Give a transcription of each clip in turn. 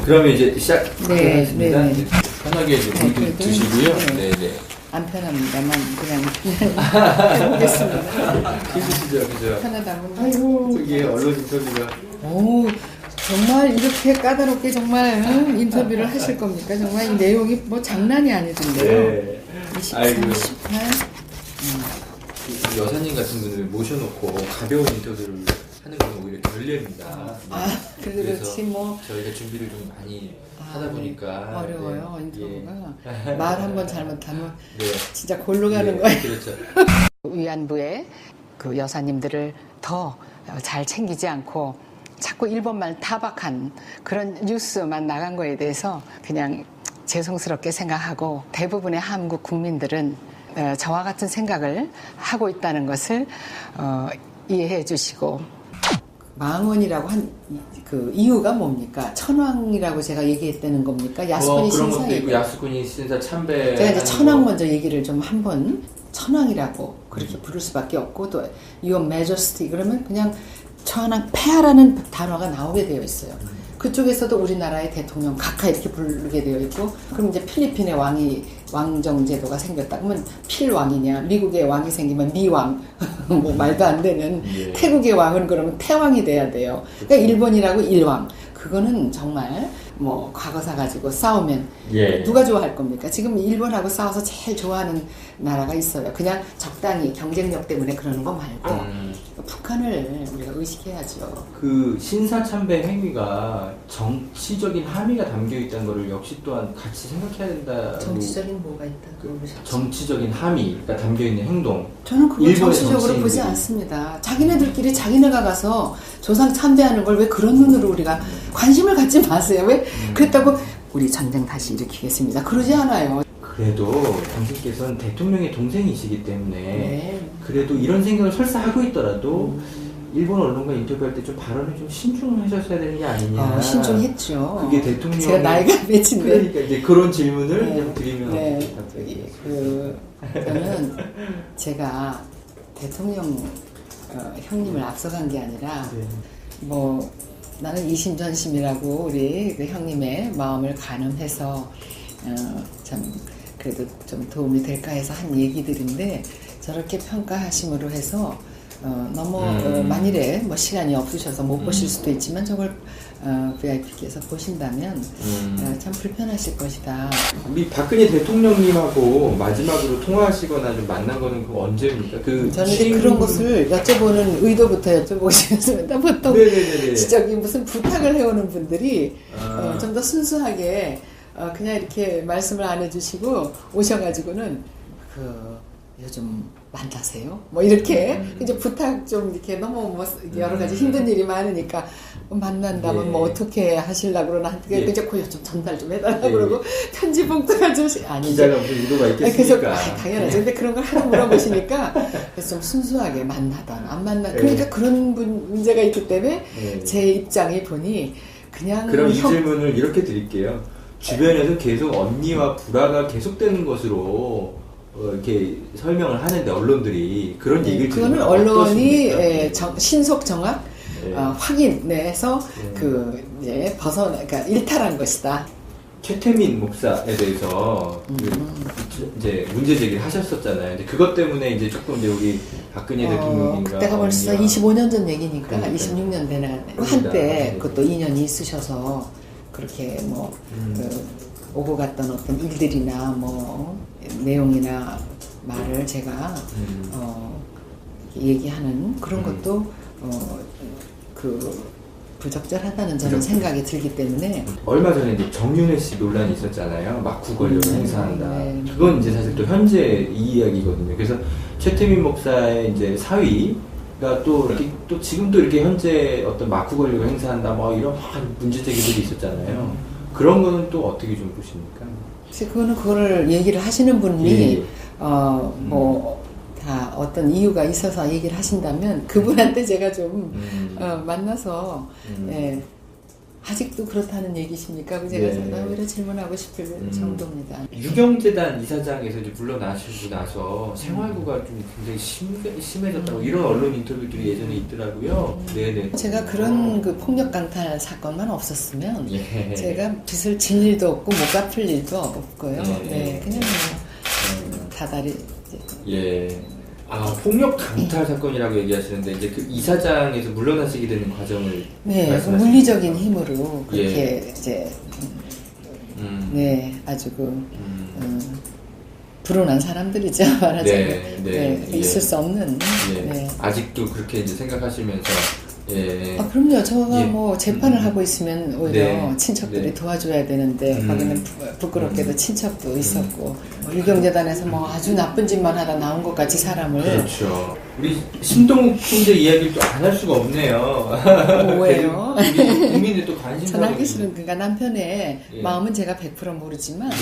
그러면 이제 시작하겠습니다. 네, 네. 편하게 이제 물 드시고요. 네. 네, 네. 안 편합니다만 그냥 해보겠습니다. 힘드시죠, 그죠? 편하다면. 아이고, 저기 언론 인터뷰가. 오, 정말 이렇게 까다롭게 정말 인터뷰를 하실 겁니까? 정말 이 내용이 뭐 장난이 아니던데요. 네. 23, 아이고. 18. 여사님 같은 분을 모셔놓고 가벼운 인터뷰를 하는 건 오히려 결례입니다. 아, 그래서 그렇지 뭐. 저희가 준비를 좀 많이 하다 보니까 어려워요, 네. 인터뷰가. 말 한 번 잘못하면 네. 진짜 골로 가는 네, 거예요. 그렇죠. 위안부의 그 여사님들을 더 잘 챙기지 않고 자꾸 일본만 타박한 그런 뉴스만 나간 거에 대해서 그냥 죄송스럽게 생각하고 대부분의 한국 국민들은 저와 같은 생각을 하고 있다는 것을 이해해 주시고 망원이라고 한 그 이유가 뭡니까? 천황이라고 제가 얘기했다는 겁니까? 야스쿠니 그런 신사. 것도 있고 야스쿠니 신사 참배. 제가 이제 천황 먼저 얘기를 좀 한번 천황이라고 그렇게 부를 수밖에 없고 또 Your Majesty 그러면 그냥 천황 폐하라는 단어가 나오게 되어 있어요. 그쪽에서도 우리나라의 대통령 각하 이렇게 부르게 되어 있고 그럼 이제 필리핀의 왕정 제도가 생겼다 그러면 필왕이냐 미국의 왕이 생기면 미왕 뭐 말도 안 되는 예. 태국의 왕은 그러면 태왕이 돼야 돼요. 그러니까 일본이라고 일왕 그거는 정말 뭐 과거사 가지고 싸우면 예. 누가 좋아할 겁니까? 지금 일본하고 싸워서 제일 좋아하는 나라가 있어요. 그냥 적당히 경쟁력 때문에 그러는 거 말고 북한을 우리가 의식해야죠. 그 신사 참배 행위가 정치적인 함의가 담겨 있다는 것을 역시 또한 같이 생각해야 된다. 정치적인 뭐가 있다고 모르셨죠? 정치적인 함의가 담겨 있는 행동. 저는 그걸 일본의 정치적으로 보지 정치인들이. 않습니다. 자기네들끼리 자기네가 가서 조상 참배하는 걸 왜 그런 눈으로 우리가 관심을 갖지 마세요. 왜 그랬다고 우리 전쟁 다시 일으키겠습니다. 그러지 않아요. 그래도 당신께서는 대통령의 동생이시기 때문에 네. 그래도 이런 생각을 설사 하고 있더라도 일본 언론과 인터뷰할 때 좀 발언을 좀 신중하셨어야 되는 게 아니냐. 신중했죠. 그게 대통령. 제가 나이가 몇인데. 그러니까 이제 그런 질문을 네. 좀 드리면 네. 어떨까요? 저는 제가 대통령 형님을 앞서간 게 아니라 네. 뭐 나는 이심전심이라고 우리 그 형님의 마음을 가늠해서 참 그래도 좀 도움이 될까 해서 한 얘기들인데 저렇게 평가하심으로 해서 너무 만일에 뭐 시간이 없으셔서 못 보실 수도 있지만 저걸 VIP께서 보신다면 참 불편하실 것이다. 우리 박근혜 대통령님하고 마지막으로 통화하시거나 좀 만난 거는 그 언제입니까? 그 저는 이제 그런 것을 여쭤보는 의도부터 여쭤보고 싶습니다. 보통 네네네네. 저기 무슨 부탁을 해오는 분들이 아. 좀 더 순수하게 그냥 이렇게 말씀을 안 해주시고 오셔가지고는 그 요즘 만나세요? 뭐 이렇게 이제 부탁 좀 이렇게 너무 뭐 여러 가지 힘든 일이 많으니까 만난다면 예. 뭐 어떻게 하시려고 그러나 예. 이제 그 좀 전달 좀 해달라고 예. 그러고 편지 봉투가 좀 아니죠. 기자가 무슨 의도가 그래서 있겠습니까? 당연하죠. 근데 그런 걸 하나 물어보시니까 그래서 좀 순수하게 만나던 안 만나 그러니까 그런 문제가 있기 때문에 네. 제 입장이 보니 그냥 그럼 이 질문을 이렇게 드릴게요. 주변에서 계속 언니와 불화가 계속되는 것으로 이렇게 설명을 하는데 언론들이 그런 얘기를 그거는 들으면 언론이 어떻습니까? 신속 정확 네. 확인해서 그 이제 그러니까 일탈한 것이다. 최태민 목사에 대해서 이제 문제 제기를 하셨었잖아요. 이제 그것 때문에 이제 조금 이제 우리 박근혜 대통령인가 그때가 벌써 언니와 25년 전 얘기니까 그러니까요. 26년 되나 그러니까. 한때 그것도 인연이 있으셔서 그렇게 뭐 오고 갔던 어떤 일들이나 뭐 내용이나 말을 제가 얘기하는 그런 것도 그 부적절하다는 저는 생각이 들기 때문에 얼마 전에 이제 정윤회 씨 논란이 있었잖아요. 막구 권력을 행사한다. 네. 그건 이제 사실 또 현재 이 이야기거든요. 그래서 최태민 목사의 이제 사위가 또 이렇게 또 지금도 이렇게 현재 어떤 막구 권력을 행사한다 뭐 이런 문제 제기들이 있었잖아요. 그런 거는 또 어떻게 좀 보십니까? 혹시 그거를 얘기를 하시는 분이 예. 뭐 다 어떤 이유가 있어서 얘기를 하신다면 그분한테 제가 좀 만나서 아직도 그렇다는 얘기십니까? 그 제가 오히려 질문하고 싶을 정도입니다. 유경재단 이사장에서 이제 물러나시고 나서 생활고가 좀 굉장히 심해졌다고 이런 언론 인터뷰들이 예전에 있더라고요. 네네. 제가 그런 그 폭력 강탈 사건만 없었으면 예. 제가 빚을 질 일도 없고 못 갚을 일도 없고요. 예. 네, 그냥 다달이 이제. 예. 아, 폭력 강탈 사건이라고 얘기하시는데 이제 그 이사장에서 물러나시게 되는 과정을 네, 말씀하시는 물리적인 거죠? 힘으로 그렇게 이제 네, 아주 불운한 사람들이죠, 말하자면. 네, 있을 수 없는. 네. 아직도 그렇게 이제 생각하시면서 예. 아, 그럼요. 저가 예. 뭐 재판을 하고 있으면 오히려 네. 친척들이 네. 도와줘야 되는데 거기는 부끄럽게도 친척도 있었고 유경재단에서 뭐 아주 나쁜 짓만 하다 나온 것 같이 사람을. 그렇죠. 우리 신동욱 총재 이야기를 또 안 할 수가 없네요. 왜요? 우리 국민들 또 관심. 전 하기 싫은 그러니까 남편의 예. 마음은 제가 100% 모르지만 네.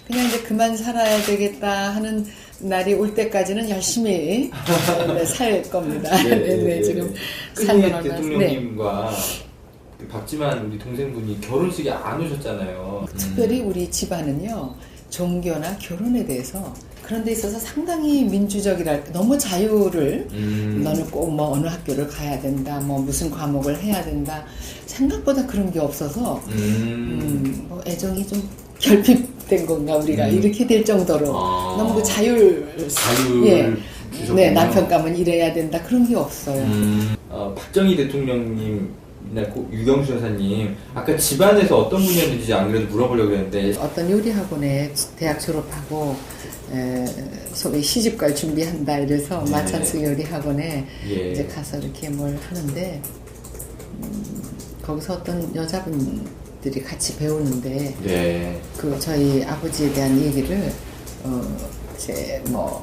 그냥 이제 그만 살아야 되겠다 하는 날이 올 때까지는 열심히 살 겁니다. 네, 지금 끝에 살면 대통령님과 그 박지만 우리 동생분이 결혼식에 안 오셨잖아요. 특별히 우리 집안은요 종교나 결혼에 대해서 그런 데 있어서 상당히 민주적이랄까 너무 자유를 너는 꼭 뭐 어느 학교를 가야 된다 뭐 무슨 과목을 해야 된다 생각보다 그런 게 없어서 뭐 애정이 좀 결핍된 건가 우리가 이렇게 될 정도로 너무 그 자율 예. 네, 남편감은 이래야 된다 그런 게 없어요. 박정희 대통령님 유경수 여사님 아까 집안에서 어떤 분이었는지 안 그래도 물어보려고 했는데 어떤 요리 학원에 대학 졸업하고 소위 시집갈 준비한다 이래서 네. 마찬스 요리 학원에 예. 이제 가서 이렇게 뭘 하는데 거기서 어떤 여자분들이 같이 배우는데 네. 그 저희 아버지에 대한 얘기를 이제 뭐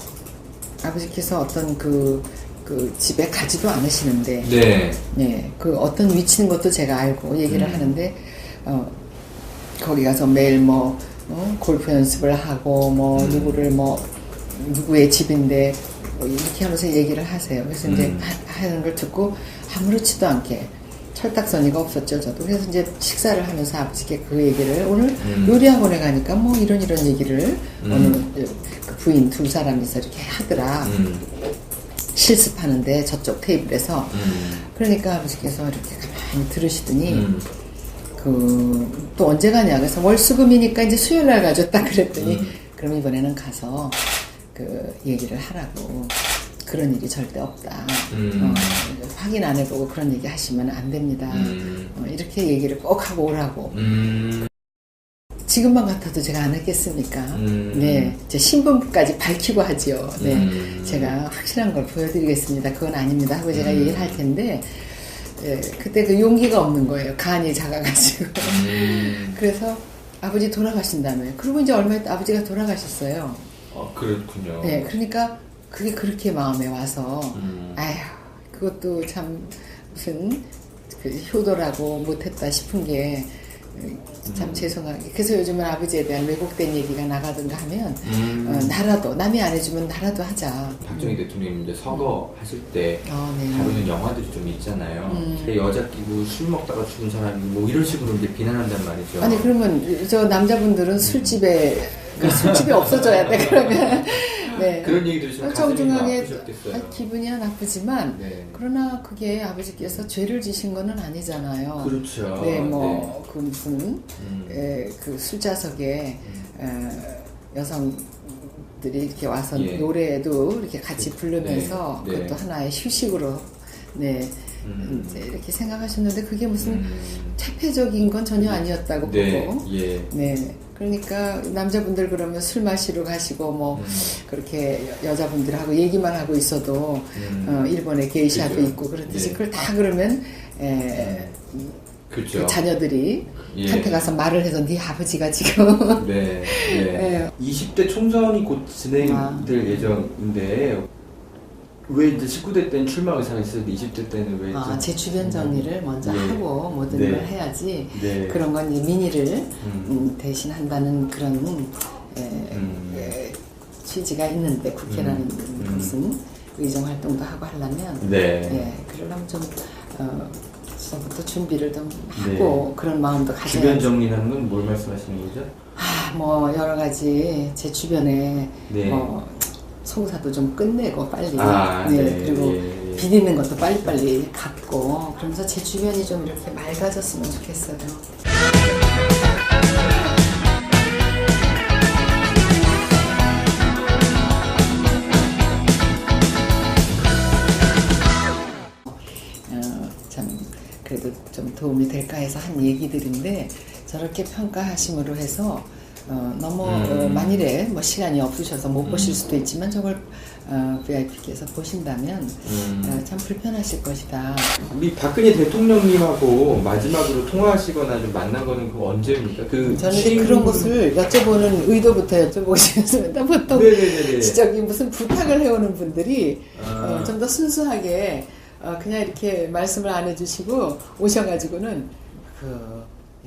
아버지께서 어떤 그 집에 가지도 않으시는데, 네. 네, 그 어떤 위치인 것도 제가 알고 얘기를 하는데, 거기 가서 매일 뭐, 골프 연습을 하고, 뭐, 누구의 집인데, 뭐 이렇게 하면서 얘기를 하세요. 그래서 이제 하는 걸 듣고 아무렇지도 않게, 철딱서니가 없었죠, 저도. 그래서 이제 식사를 하면서 아버지께 그 얘기를, 오늘 요리학원에 가니까 뭐 이런 얘기를, 오늘 그 부인 두 사람이서 이렇게 하더라. 실습하는데 저쪽 테이블에서 그러니까 아버지께서 이렇게 가만히 들으시더니 또 언제 가냐 그래서 월수금이니까 이제 수요일날 가죠 딱 그랬더니 그럼 이번에는 가서 그 얘기를 하라고 그런 일이 절대 없다 확인 안 해보고 그런 얘기 하시면 안 됩니다 이렇게 얘기를 꼭 하고 오라고 지금만 같아도 제가 안 했겠습니까? 네, 제 신분까지 밝히고 하지요. 네, 제가 확실한 걸 보여드리겠습니다. 그건 아닙니다. 하고 제가 얘기를 할 텐데, 그때 그 용기가 없는 거예요. 간이 작아가지고. 그래서 아버지 돌아가신다며요. 그리고 이제 얼마 있다 아버지가 돌아가셨어요. 그렇군요. 네, 그러니까 그게 그렇게 마음에 와서, 아휴, 그것도 참 무슨 그 효도라고 못했다 싶은 게. 참 죄송하게. 그래서 요즘은 아버지에 대한 왜곡된 얘기가 나가든가 하면 나라도 남이 안 해주면 나라도 하자. 박정희 대통령님 이제 서거 하실 때 네. 다루는 영화들이 좀 있잖아요. 여자 끼고 술 먹다가 죽은 사람이 뭐 이런 식으로 이제 비난한단 말이죠. 아니 그러면 저 남자분들은 술집에 없어져야 돼. 그러면 네. 그런 얘기들이 좀 정중하게 아프셨겠어요. 기분이야 나쁘지만 네. 그러나 그게 아버지께서 죄를 지신 거는 아니잖아요. 그렇죠. 네, 뭐 그 무슨 그 술자석에 여성들이 이렇게 와서 노래도 이렇게 같이 부르면서 네. 그것도 하나의 휴식으로 네. 이제 이렇게 생각하셨는데 그게 무슨 퇴폐적인 건 전혀 아니었다고 보고 네. 그러니까 남자분들 그러면 술 마시러 가시고 뭐 그렇게 여자분들하고 얘기만 하고 있어도 일본에 게이샤도 그렇죠. 있고 그렇듯이 그걸 다 그러면 그렇죠. 그 자녀들이 한테 가서 말을 해서 네 아버지가 지금 네. 20대 총선이 곧 진행될 예정인데 왜 이제 19대 때는 출마 의사가 있었는데 20대 때는 왜? 제 주변 정리를 먼저 하고 모든 걸 해야지. 그런 건 이제 민의를 대신한다는 그런 취지가 있는데 국회라는 무슨 의정 활동도 하고 하려면 그러려면 좀 부터 준비를 좀 하고 그런 마음도 가져야 주변 정리라는 건 뭘 말씀하시는 거죠? 뭐 여러 가지 제 주변에 네. 송사도 좀 끝내고 빨리 네. 그리고 예. 비리는 것도 빨리빨리 갚고 그러면서 제 주변이 좀 이렇게 맑아졌으면 좋겠어요. 참 그래도 좀 도움이 될까 해서 한 얘기들인데 저렇게 평가하심으로 해서 너무 만일에 뭐 시간이 없으셔서 못 보실 수도 있지만 저걸 VIP께서 보신다면 참 불편하실 것이다. 우리 박근혜 대통령님하고 마지막으로 통화하시거나 좀 만난 거는 그 언제입니까? 저는 그런 것을 여쭤보는 의도부터 여쭤보고 싶습니다. 보통 지적인 무슨 부탁을 해오는 분들이 좀 더 순수하게 그냥 이렇게 말씀을 안 해주시고 오셔가지고는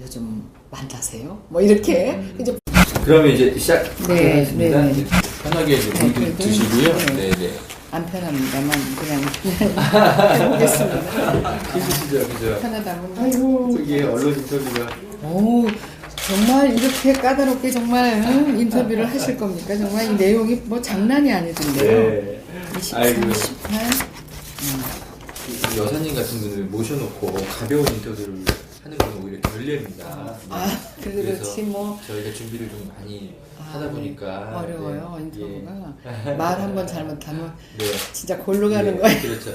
요즘 만나세요? 뭐 이렇게 이제 그러면 이제 시작하겠습니다. 네. 편하게 물 드시고요. 네. 안 편합니다만 그냥 해보겠습니다. 드시죠, 그죠? 편하다면 아이고, 이게 언론 인터뷰가. 오, 정말 이렇게 까다롭게 정말 인터뷰를 하실 겁니까? 정말 이 내용이 뭐 장난이 아니던데요. 네. 23, 18. 여사님 같은 분을 모셔놓고 가벼운 인터뷰를 하는 건 오히려 결례입니다. 그렇지 뭐 저희가 준비를 좀 많이 하다 보니까 어려워요 인터뷰가. 말 한번 잘못하면 네. 진짜 골로 가는 거예요. 그렇죠.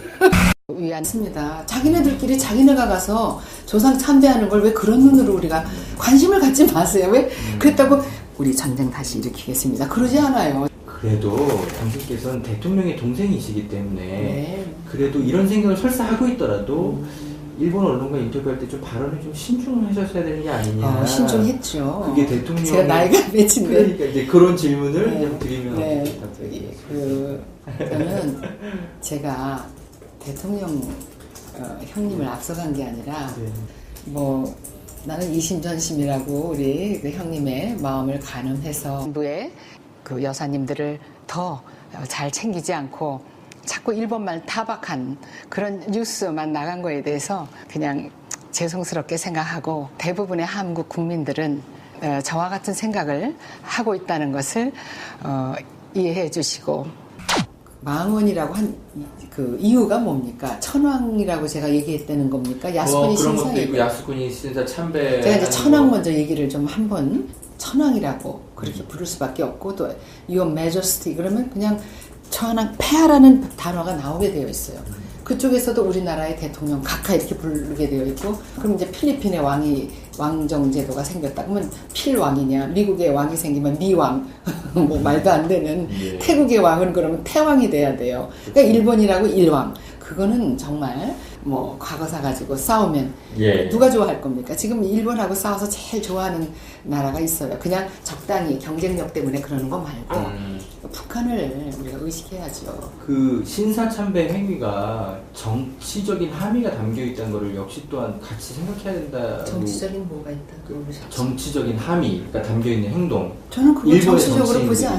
위안습니다. 자기네들끼리 자기네가 가서 조상 참배하는 걸 왜 그런 눈으로 우리가 관심을 갖지 마세요. 왜 그랬다고 우리 전쟁 다시 일으키겠습니다. 그러지 않아요. 그래도 당신께서는 대통령의 동생이시기 때문에 그래도 이런 생각을 설사 하고 있더라도 일본 언론과 인터뷰할 때 좀 발언을 좀 신중하셨어야 되는 게 아니냐. 신중했죠. 그게 대통령. 제가 나이가 몇인데. 그러니까 이제 그런 질문을 좀 드리면. 저는 제가 대통령 형님을 앞서간 게 아니라 뭐 나는 이심전심이라고 우리 그 형님의 마음을 가늠해서 정부의 그 여사님들을 더 잘 챙기지 않고 자꾸 일본만 타박한 그런 뉴스만 나간 거에 대해서 그냥 죄송스럽게 생각하고 대부분의 한국 국민들은 저와 같은 생각을 하고 있다는 것을 이해해 주시고 망원이라고 한 그 이유가 뭡니까? 천황이라고 제가 얘기했다는 겁니까? 야스쿠니 그런 신사에 것도 있고 야스쿠니 신사 참배. 제가 이제 천황 먼저 얘기를 좀 한번 천황이라고 그렇게 부를 수밖에 없고 또 Your Majesty 그러면 그냥 천황 폐하라는 단어가 나오게 되어 있어요. 그쪽에서도 우리나라의 대통령 각하 이렇게 부르게 되어 있고 그럼 이제 필리핀의 왕정 제도가 생겼다. 그러면 필왕이냐 미국의 왕이 생기면 미왕 뭐 말도 안 되는 태국의 왕은 그러면 태왕이 돼야 돼요. 그러니까 일본이라고 일왕 그거는 정말 뭐 과거사 가지고 싸우면 누가 좋아할 겁니까? 지금 일본하고 싸워서 제일 좋아하는 나라가 있어요. 그냥 적당히 경쟁력 때문에 그러는 거 말고 북한을 우리가 의식해야죠. 그 신사 참배 행위가 정치적인 함의가 담겨 있다는 것을 역시 또한 같이 생각해야 된다. 정치적인 뭐가 있다고 그러셨죠? 정치적인 함의가 담겨 있는 행동. 저는 그걸 정치적으로 보지 않습니다.